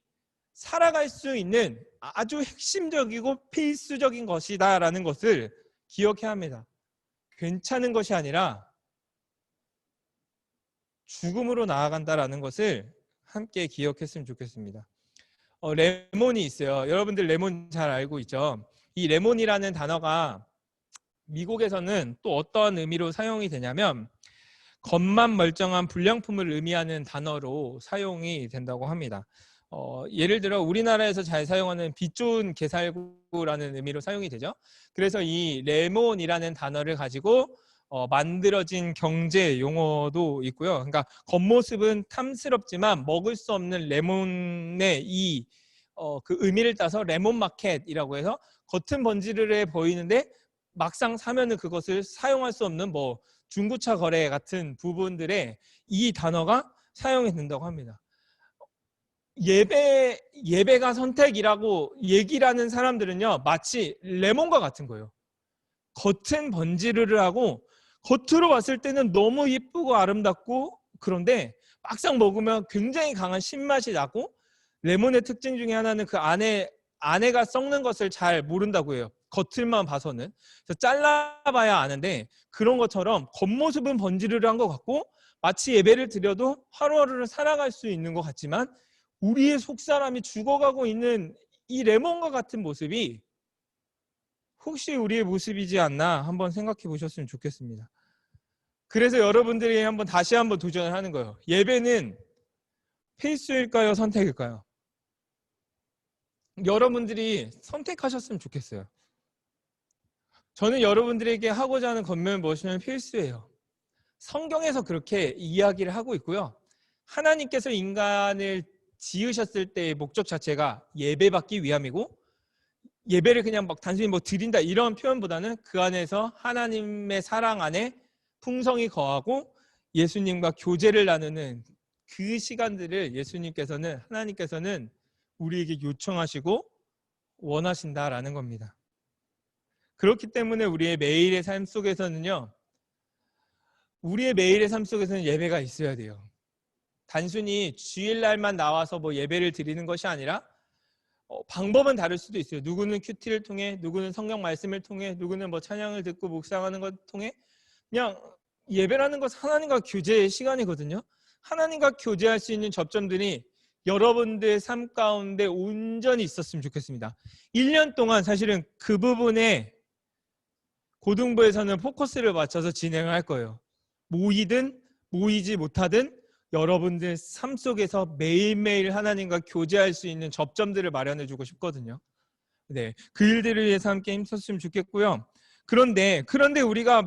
살아갈 수 있는 아주 핵심적이고 필수적인 것이다라는 것을 기억해야 합니다. 괜찮은 것이 아니라 죽음으로 나아간다라는 것을 함께 기억했으면 좋겠습니다. 레몬이 있어요. 여러분들 레몬 잘 알고 있죠? 이 레몬이라는 단어가 미국에서는 또 어떤 의미로 사용이 되냐면 겉만 멀쩡한 불량품을 의미하는 단어로 사용이 된다고 합니다. 예를 들어 우리나라에서 잘 사용하는 빛 좋은 게살구라는 의미로 사용이 되죠. 그래서 이 레몬이라는 단어를 가지고 만들어진 경제 용어도 있고요. 그러니까 겉모습은 탐스럽지만 먹을 수 없는 레몬의 그 의미를 따서 레몬 마켓이라고 해서 겉은 번지르르해 보이는데 막상 사면은 그것을 사용할 수 없는 중고차 거래 같은 부분들에 이 단어가 사용이 된다고 합니다. 예배가 선택이라고 얘기를 하는 사람들은요, 마치 레몬과 같은 거예요. 겉은 번지르르하고 겉으로 봤을 때는 너무 예쁘고 아름답고 그런데 막상 먹으면 굉장히 강한 신맛이 나고 레몬의 특징 중에 하나는 그 안에가 썩는 것을 잘 모른다고 해요. 겉을만 봐서는. 그래서 잘라봐야 아는데 그런 것처럼 겉모습은 번지르르한 것 같고 마치 예배를 드려도 하루하루를 살아갈 수 있는 것 같지만 우리의 속사람이 죽어가고 있는 이 레몬과 같은 모습이 혹시 우리의 모습이지 않나 한번 생각해 보셨으면 좋겠습니다. 그래서 여러분들이 다시 한번 도전을 하는 거예요. 예배는 필수일까요? 선택일까요? 여러분들이 선택하셨으면 좋겠어요. 저는 여러분들에게 하고자 하는 권면은 무엇이냐면 필수예요. 성경에서 그렇게 이야기를 하고 있고요. 하나님께서 인간을 지으셨을 때의 목적 자체가 예배받기 위함이고, 예배를 그냥 막 단순히 드린다 이런 표현보다는 그 안에서 하나님의 사랑 안에 풍성이 거하고 예수님과 교제를 나누는 그 시간들을 하나님께서는 우리에게 요청하시고 원하신다라는 겁니다. 그렇기 때문에 우리의 매일의 삶 속에서는 예배가 있어야 돼요. 단순히 주일날만 나와서 예배를 드리는 것이 아니라 방법은 다를 수도 있어요. 누구는 큐티를 통해, 누구는 성경 말씀을 통해, 누구는 찬양을 듣고 묵상하는 것 통해. 그냥 예배라는 것은 하나님과 교제의 시간이거든요. 하나님과 교제할 수 있는 접점들이 여러분들의 삶 가운데 온전히 있었으면 좋겠습니다. 1년 동안 사실은 그 부분에 고등부에서는 포커스를 맞춰서 진행을 할 거예요. 모이든 모이지 못하든 여러분들 삶 속에서 매일매일 하나님과 교제할 수 있는 접점들을 마련해 주고 싶거든요. 네, 그 일들을 위해서 함께 힘썼으면 좋겠고요. 그런데 우리가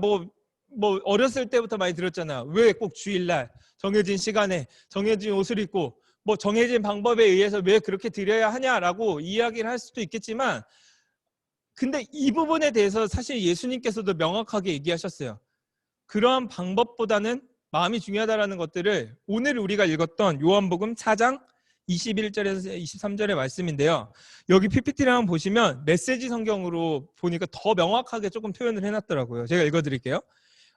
어렸을 때부터 많이 들었잖아요. 왜 꼭 주일날 정해진 시간에 정해진 옷을 입고 정해진 방법에 의해서 왜 그렇게 드려야 하냐라고 이야기를 할 수도 있겠지만, 근데 이 부분에 대해서 사실 예수님께서도 명확하게 얘기하셨어요. 그러한 방법보다는 마음이 중요하다라는 것들을 오늘 우리가 읽었던 요한복음 4장 21절에서 23절의 말씀인데요. 여기 PPT를 한번 보시면 메시지 성경으로 보니까 더 명확하게 조금 표현을 해놨더라고요. 제가 읽어드릴게요.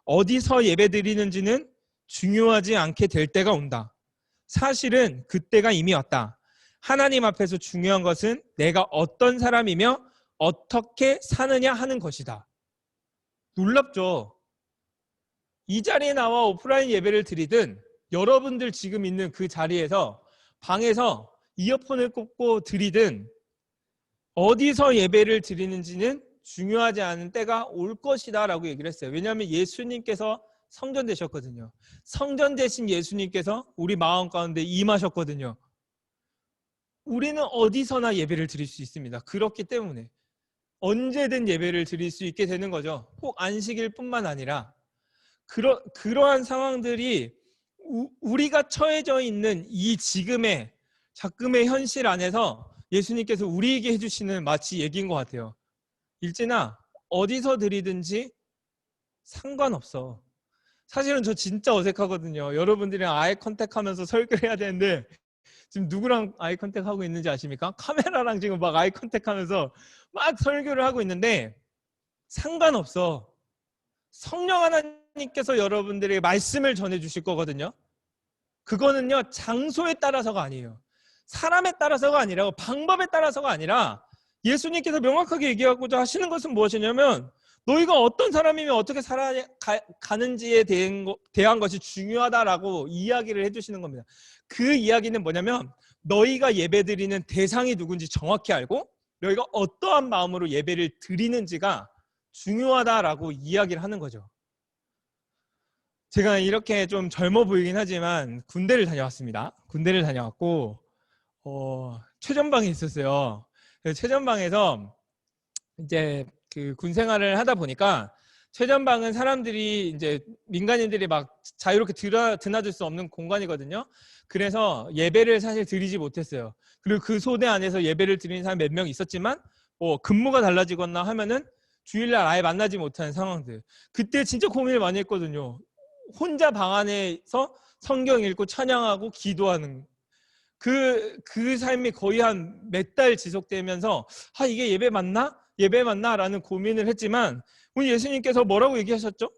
어디서 예배드리는지는 중요하지 않게 될 때가 온다. 사실은 그때가 이미 왔다. 하나님 앞에서 중요한 것은 내가 어떤 사람이며 어떻게 사느냐 하는 것이다. 놀랍죠? 이 자리에 나와 오프라인 예배를 드리든 여러분들 지금 있는 그 자리에서 방에서 이어폰을 꽂고 드리든 어디서 예배를 드리는지는 중요하지 않은 때가 올 것이다 라고 얘기를 했어요. 왜냐하면 예수님께서 성전되셨거든요. 성전되신 예수님께서 우리 마음 가운데 임하셨거든요. 우리는 어디서나 예배를 드릴 수 있습니다. 그렇기 때문에 언제든 예배를 드릴 수 있게 되는 거죠. 꼭 안식일 뿐만 아니라 그러한 상황들이 우리가 처해져 있는 이 지금의 현실 안에서 예수님께서 우리에게 해주시는 마치 얘기인 것 같아요. 일진아, 어디서 드리든지 상관없어. 사실은 저 진짜 어색하거든요. 여러분들이랑 아이 컨택하면서 설교를 해야 되는데 지금 누구랑 아이 컨택하고 있는지 아십니까? 카메라랑 지금 막 아이 컨택하면서 막 설교를 하고 있는데 상관없어. 성령 하나님께서 여러분들에게 말씀을 전해주실 거거든요. 그거는요, 장소에 따라서가 아니에요. 사람에 따라서가 아니라, 방법에 따라서가 아니라 예수님께서 명확하게 얘기하고자 하시는 것은 무엇이냐면 너희가 어떤 사람이면 어떻게 살아가는지에 대한 것이 중요하다라고 이야기를 해주시는 겁니다. 그 이야기는 뭐냐면 너희가 예배드리는 대상이 누군지 정확히 알고 너희가 어떠한 마음으로 예배를 드리는지가 중요하다라고 이야기를 하는 거죠. 제가 이렇게 좀 젊어 보이긴 하지만 군대를 다녀왔습니다. 군대를 다녀왔고 최전방에 있었어요. 최전방에서 이제 그 군 생활을 하다 보니까 최전방은 사람들이 이제 민간인들이 막 자유롭게 드나들 수 없는 공간이거든요. 그래서 예배를 사실 드리지 못했어요. 그리고 그 소대 안에서 예배를 드리는 사람 몇 명 있었지만 근무가 달라지거나 하면은 주일날 아예 만나지 못하는 상황들. 그때 진짜 고민을 많이 했거든요. 혼자 방 안에서 성경 읽고 찬양하고 기도하는 그 삶이 거의 한 몇 달 지속되면서 이게 예배 맞나? 예배 맞나? 라는 고민을 했지만 우리 예수님께서 뭐라고 얘기하셨죠?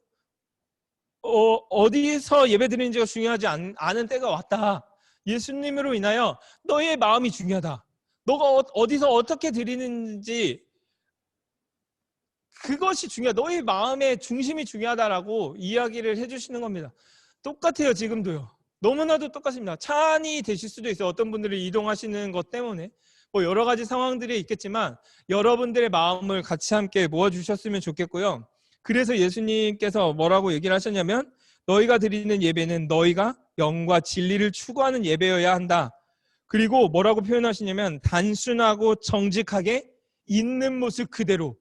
어디서 예배 드리는지가 중요하지 않은 때가 왔다. 예수님으로 인하여 너의 마음이 중요하다. 너가 어디서 어떻게 드리는지 그것이 중요하다. 너의 마음의 중심이 중요하다라고 이야기를 해주시는 겁니다. 똑같아요. 지금도요. 너무나도 똑같습니다. 차 안이 되실 수도 있어요. 어떤 분들이 이동하시는 것 때문에 뭐 여러 가지 상황들이 있겠지만 여러분들의 마음을 같이 함께 모아주셨으면 좋겠고요. 그래서 예수님께서 뭐라고 얘기를 하셨냐면 너희가 드리는 예배는 너희가 영과 진리를 추구하는 예배여야 한다. 그리고 뭐라고 표현하시냐면 단순하고 정직하게 있는 모습 그대로,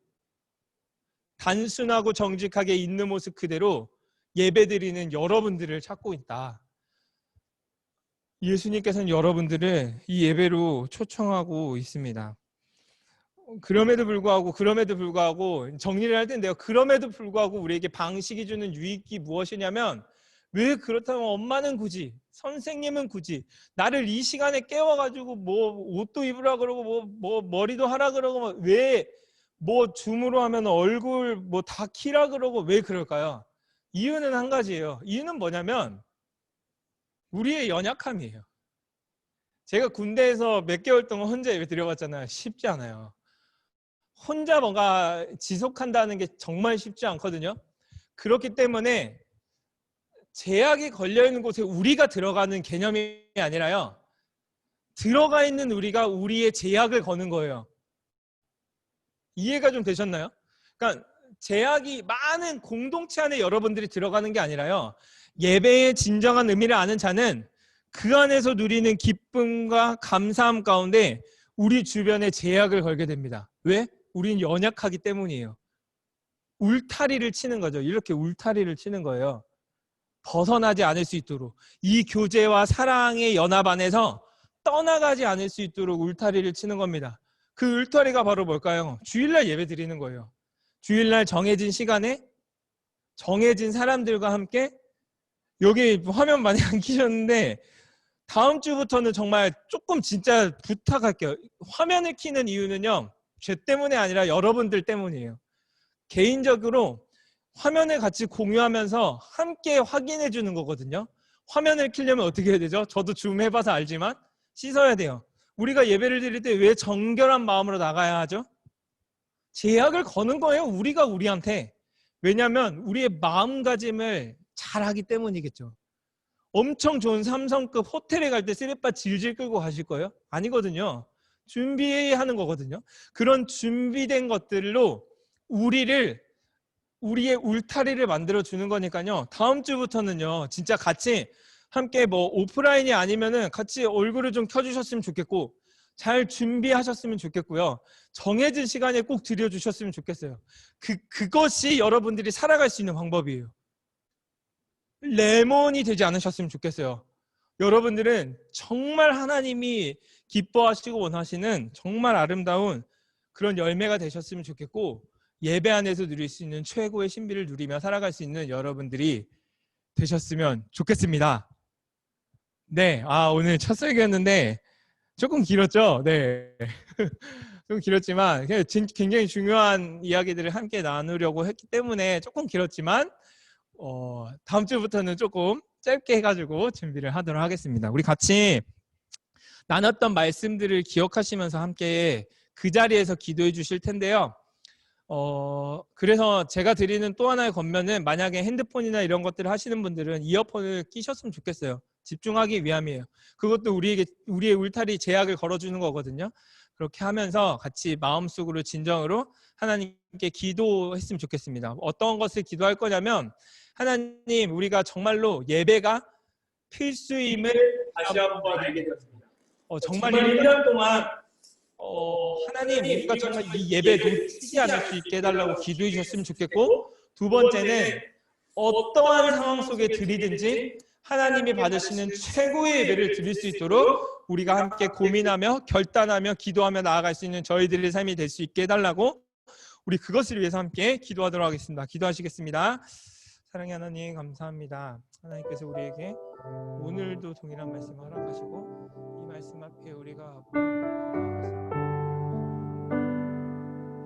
단순하고 정직하게 있는 모습 그대로 예배드리는 여러분들을 찾고 있다. 예수님께서는 여러분들을 이 예배로 초청하고 있습니다. 그럼에도 불구하고 정리를 할 텐데요. 그럼에도 불구하고 우리에게 방식이 주는 유익이 무엇이냐면 왜 그렇다면 엄마는 굳이, 선생님은 굳이 나를 이 시간에 깨워가지고 뭐 옷도 입으라 그러고 뭐 머리도 하라 그러고 왜 뭐 줌으로 하면 얼굴 뭐 다 키라 그러고 왜 그럴까요? 이유는 한 가지예요. 이유는 뭐냐면 우리의 연약함이에요. 제가 군대에서 몇 개월 동안 혼자 예배 드려봤잖아요. 쉽지 않아요. 혼자 뭔가 지속한다는 게 정말 쉽지 않거든요. 그렇기 때문에 제약이 걸려있는 곳에 우리가 들어가는 개념이 아니라요. 들어가 있는 우리가 우리의 제약을 거는 거예요. 이해가 좀 되셨나요? 그러니까 제약이 많은 공동체 안에 여러분들이 들어가는 게 아니라요. 예배의 진정한 의미를 아는 자는 그 안에서 누리는 기쁨과 감사함 가운데 우리 주변에 제약을 걸게 됩니다. 왜? 우린 연약하기 때문이에요. 울타리를 치는 거죠. 이렇게 울타리를 치는 거예요. 벗어나지 않을 수 있도록. 이 교제와 사랑의 연합 안에서 떠나가지 않을 수 있도록 울타리를 치는 겁니다. 그 울타리가 바로 뭘까요? 주일날 예배 드리는 거예요. 주일날 정해진 시간에 정해진 사람들과 함께 여기 화면 많이 안 키셨는데 다음 주부터는 정말 조금 진짜 부탁할게요. 화면을 키는 이유는요. 제 때문에 아니라 여러분들 때문이에요. 개인적으로 화면을 같이 공유하면서 함께 확인해 주는 거거든요. 화면을 켜려면 어떻게 해야 되죠? 저도 줌 해봐서 알지만 씻어야 돼요. 우리가 예배를 드릴 때 왜 정결한 마음으로 나가야 하죠? 제약을 거는 거예요. 우리가 우리한테. 왜냐하면 우리의 마음가짐을 잘하기 때문이겠죠. 엄청 좋은 삼성급 호텔에 갈 때 쓰레빠 질질 끌고 가실 거예요? 아니거든요. 준비하는 거거든요. 그런 준비된 것들로 우리의 울타리를 만들어 주는 거니까요. 다음 주부터는요. 진짜 같이 함께 뭐 오프라인이 아니면은 같이 얼굴을 좀 켜주셨으면 좋겠고 잘 준비하셨으면 좋겠고요. 정해진 시간에 꼭 드려주셨으면 좋겠어요. 그것이 여러분들이 살아갈 수 있는 방법이에요. 레몬이 되지 않으셨으면 좋겠어요. 여러분들은 정말 하나님이 기뻐하시고 원하시는 정말 아름다운 그런 열매가 되셨으면 좋겠고 예배 안에서 누릴 수 있는 최고의 신비를 누리며 살아갈 수 있는 여러분들이 되셨으면 좋겠습니다. 네, 오늘 첫 설교였는데 조금 길었죠? 네. 좀 길었지만 굉장히 중요한 이야기들을 함께 나누려고 했기 때문에 조금 길었지만 다음 주부터는 조금 짧게 해가지고 준비를 하도록 하겠습니다. 우리 같이 나눴던 말씀들을 기억하시면서 함께 그 자리에서 기도해 주실 텐데요. 그래서 제가 드리는 또 하나의 권면은 만약에 핸드폰이나 이런 것들을 하시는 분들은 이어폰을 끼셨으면 좋겠어요. 집중하기 위함이에요. 그것도 우리의 울타리 제약을 걸어주는 거거든요. 그렇게 하면서 같이 마음속으로 진정으로 하나님께 기도했으면 좋겠습니다. 어떤 것을 기도할 거냐면 하나님 우리가 정말로 예배가 필수임을 다시 한번 알게 되었습니다. 정말 1년 동안 하나님 우리가 정말 이 예배 놓치지 않을 수 있게 해달라고 기도해 주셨으면 좋겠고 두 번째는 어떠한 상황 속에 드리든지 하나님이 받으시는 최고의 예배를 드릴 수 있도록 우리가 함께 고민하며 결단하며 기도하며 나아갈 수 있는 저희들의 삶이 될 수 있게 해달라고 우리 그것을 위해서 함께 기도하도록 하겠습니다. 기도하시겠습니다. 사랑의 하나님 감사합니다. 하나님께서 우리에게 오늘도 동일한 말씀을 허락하시고 이 말씀 앞에 우리가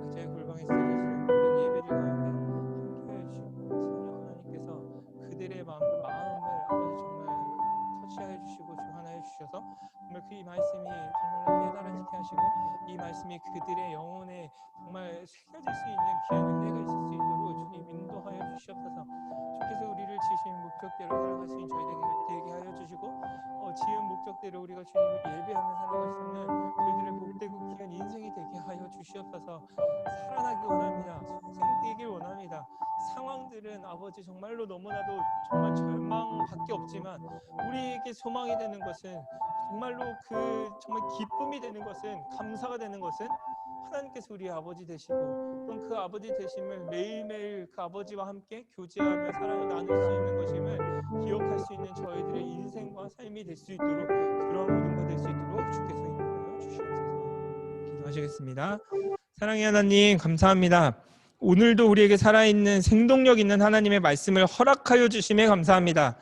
각자의 골방에 쓰여지는 모든 예배를 가운데 함께해 주시고 성령 하나님께서 그들의 마음을 아버지 정말 터치하여 주시고 조환하여 주셔서 정말 그 이 말씀이 정말 깨달아지게 하시고 이 말씀이 그들의 영혼에 정말 새겨질 수 있는 귀한 은혜가 있을 수 있도록 주님 인도하여 주시옵소서. 주께서 우리를 지으신 목적대로 살아갈 수 있는 저희들에게 되게 하여 주시고 지은 목적 목적대로 우리가 주님을 예배하며 살아갈 수 있는 저희들의 복되고 귀한 인생이 되게 하여 주시옵소서. 살아나기 원합니다. 소생되길 원합니다. 상황들은 아버지 정말로 너무나도 정말 절망밖에 없지만 우리에게 소망이 되는 것은 정말로 정말 기쁨이 되는 것은 감사가 되는 것은 하나님께서 우리 아버지 되시고 또는 그 아버지 되심을 매일매일 그 아버지와 함께 교제하며 사랑을 나눌 수 있는 것임을 기억할 수 있는 저희들의 인생과 삶이 될 수 있도록 그런 모든 것 될 수 있도록 주께서 인도하여 주시옵소서. 기도하시겠습니다. 사랑의 하나님 감사합니다. 오늘도 우리에게 살아있는 생동력 있는 하나님의 말씀을 허락하여 주심에 감사합니다.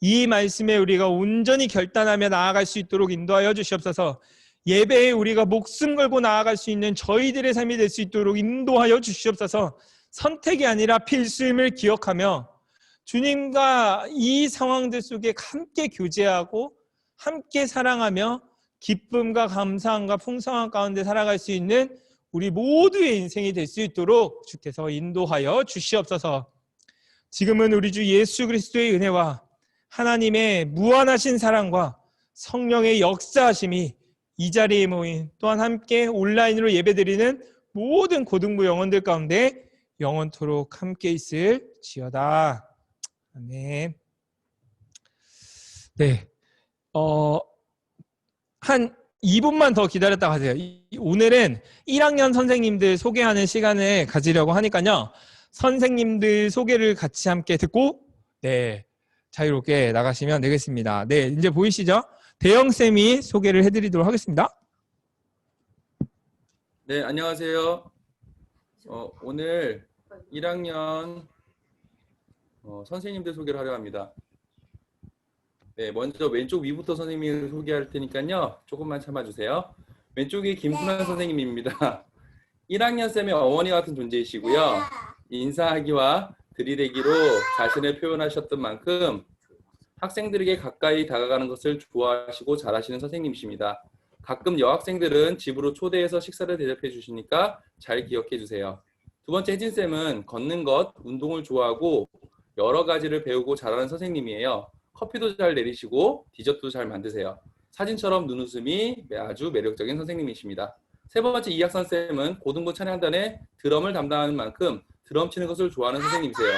이 말씀에 우리가 온전히 결단하며 나아갈 수 있도록 인도하여 주시옵소서. 예배에 우리가 목숨 걸고 나아갈 수 있는 저희들의 삶이 될 수 있도록 인도하여 주시옵소서. 선택이 아니라 필수임을 기억하며 주님과 이 상황들 속에 함께 교제하고 함께 사랑하며 기쁨과 감사함과 풍성함 가운데 살아갈 수 있는 우리 모두의 인생이 될 수 있도록 주께서 인도하여 주시옵소서. 지금은 우리 주 예수 그리스도의 은혜와 하나님의 무한하신 사랑과 성령의 역사하심이 이 자리에 모인 또한 함께 온라인으로 예배드리는 모든 고등부 영혼들 가운데 영원토록 함께 있을지어다. 아멘. 네, 한 2분만 더 기다렸다 가세요. 오늘은 1학년 선생님들 소개하는 시간을 가지려고 하니까요. 선생님들 소개를 같이 함께 듣고 자유롭게 나가시면 되겠습니다. 네, 이제 보이시죠? 대영쌤이 소개를 해드리도록 하겠습니다. 네, 안녕하세요. 오늘 1학년 선생님들 소개를 하려 합니다. 네, 먼저 왼쪽 위부터 선생님을 소개할 테니까요. 조금만 참아주세요. 왼쪽이 김순환 선생님입니다. 1학년 쌤의 어머니 같은 존재이시고요. 인사하기와 들이대기로 자신을 표현하셨던 만큼 학생들에게 가까이 다가가는 것을 좋아하시고 잘하시는 선생님이십니다. 가끔 여학생들은 집으로 초대해서 식사를 대접해 주시니까 잘 기억해 주세요. 두 번째 혜진쌤은 걷는 것, 운동을 좋아하고 여러 가지를 배우고 잘하는 선생님이에요. 커피도 잘 내리시고 디저트도 잘 만드세요. 사진처럼 눈웃음이 아주 매력적인 선생님이십니다. 세 번째 이학선쌤은 고등부 찬양단의 드럼을 담당하는 만큼 드럼 치는 것을 좋아하는 선생님이세요.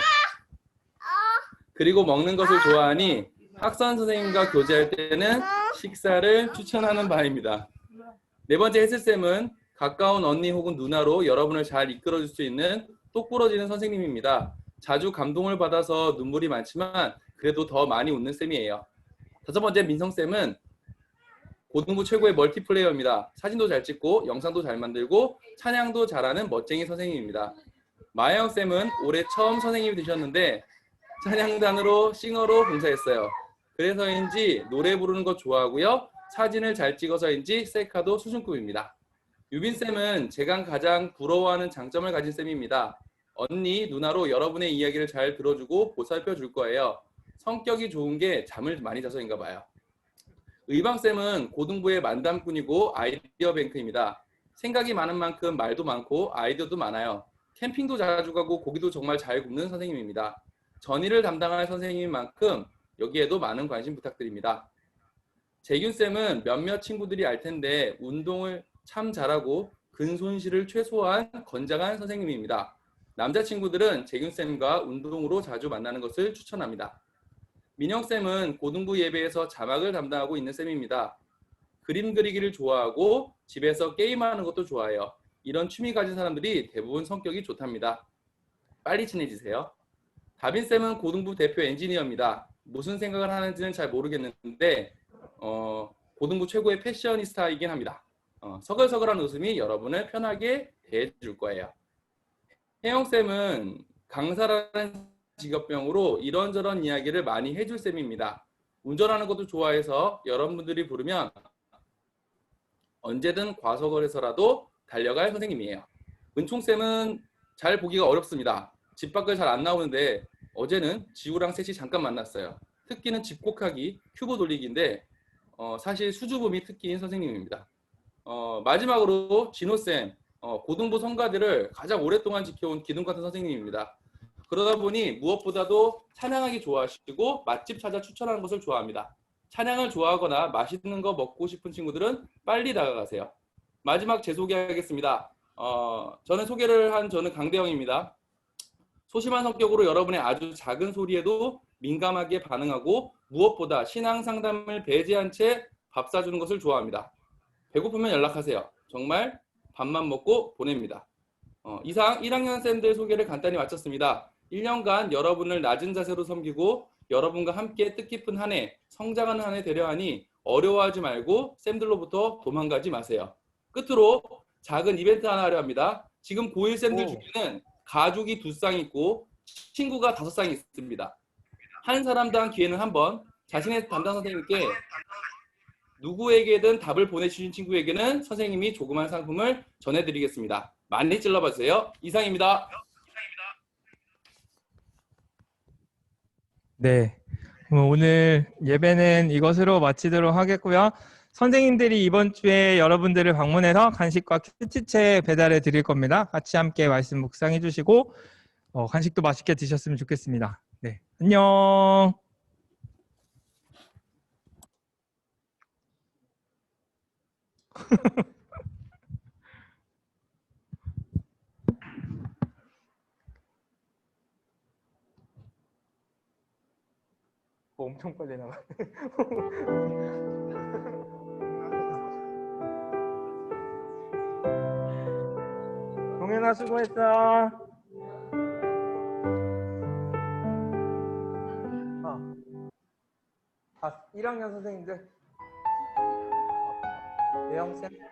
그리고 먹는 것을 좋아하니 학선 선생님과 교제할 때는 식사를 추천하는 바입니다. 네 번째 혜슬쌤은 가까운 언니 혹은 누나로 여러분을 잘 이끌어줄 수 있는 똑부러지는 선생님입니다. 자주 감동을 받아서 눈물이 많지만 그래도 더 많이 웃는 쌤이에요. 다섯 번째 민성쌤은 고등부 최고의 멀티플레이어입니다. 사진도 잘 찍고 영상도 잘 만들고 찬양도 잘하는 멋쟁이 선생님입니다. 마혜영쌤은 올해 처음 선생님이 되셨는데 찬양단으로 싱어로 봉사했어요. 그래서인지 노래 부르는 거 좋아하고요. 사진을 잘 찍어서인지 셀카도 수준급입니다. 유빈쌤은 제가 가장 부러워하는 장점을 가진 쌤입니다. 언니, 누나로 여러분의 이야기를 잘 들어주고 보살펴 줄 거예요. 성격이 좋은 게 잠을 많이 자서인가 봐요. 의방쌤은 고등부의 만담꾼이고 아이디어 뱅크입니다. 생각이 많은 만큼 말도 많고 아이디어도 많아요. 캠핑도 자주 가고 고기도 정말 잘 굽는 선생님입니다. 전의를 담당할 선생님인 만큼 여기에도 많은 관심 부탁드립니다. 재균쌤은 몇몇 친구들이 알 텐데 운동을 참 잘하고 근손실을 최소화한 건장한 선생님입니다. 남자친구들은 재균쌤과 운동으로 자주 만나는 것을 추천합니다. 민영쌤은 고등부 예배에서 자막을 담당하고 있는 쌤입니다. 그림 그리기를 좋아하고 집에서 게임하는 것도 좋아해요. 이런 취미 가진 사람들이 대부분 성격이 좋답니다. 빨리 친해지세요. 다빈쌤은 고등부 대표 엔지니어입니다. 무슨 생각을 하는지는 잘 모르겠는데 고등부 최고의 패셔니스타이긴 합니다. 서글서글한 웃음이 여러분을 편하게 대해줄 거예요. 혜영쌤은 강사라는 직업병으로 이런저런 이야기를 많이 해줄 쌤입니다. 운전하는 것도 좋아해서 여러분들이 부르면 언제든 과속을 해서라도 달려갈 선생님이에요. 은총쌤은 잘 보기가 어렵습니다. 집 밖을 잘 안 나오는데 어제는 지우랑 셋이 잠깐 만났어요. 특기는 집콕하기, 큐브 돌리기인데 사실 수줍음이 특기인 선생님입니다. 마지막으로 진호쌤, 고등부 성가들을 가장 오랫동안 지켜온 기둥 같은 선생님입니다. 그러다 보니 무엇보다도 찬양하기 좋아하시고 맛집 찾아 추천하는 것을 좋아합니다. 찬양을 좋아하거나 맛있는 거 먹고 싶은 친구들은 빨리 다가가세요. 마지막 제 소개하겠습니다. 저는 강대영입니다. 소심한 성격으로 여러분의 아주 작은 소리에도 민감하게 반응하고 무엇보다 신앙 상담을 배제한 채 밥 사주는 것을 좋아합니다. 배고프면 연락하세요. 정말 밥만 먹고 보냅니다. 이상 1학년 쌤들 소개를 간단히 마쳤습니다. 1년간 여러분을 낮은 자세로 섬기고 여러분과 함께 뜻깊은 한 해, 성장하는 한 해 되려 하니 어려워하지 말고 쌤들로부터 도망가지 마세요. 끝으로 작은 이벤트 하나 하려 합니다. 지금 고1 쌤들 중에는 가족이 2쌍 있고 친구가 5쌍이 있습니다. 한 사람당 기회는 한 번, 자신의 담당 선생님께 누구에게든 답을 보내주신 친구에게는 선생님이 조그만 상품을 전해드리겠습니다. 많이 찔러봐 주세요. 이상입니다. 네. 오늘 예배는 이것으로 마치도록 하겠고요. 선생님들이 이번 주에 여러분들을 방문해서 간식과 큐티책 배달해 드릴 겁니다. 같이 함께 말씀 묵상해 주시고 간식도 맛있게 드셨으면 좋겠습니다. 네. 안녕. 엄청 빨리 나가. 동현아 수고했어. 1학년 선생님들. 예영 쌤.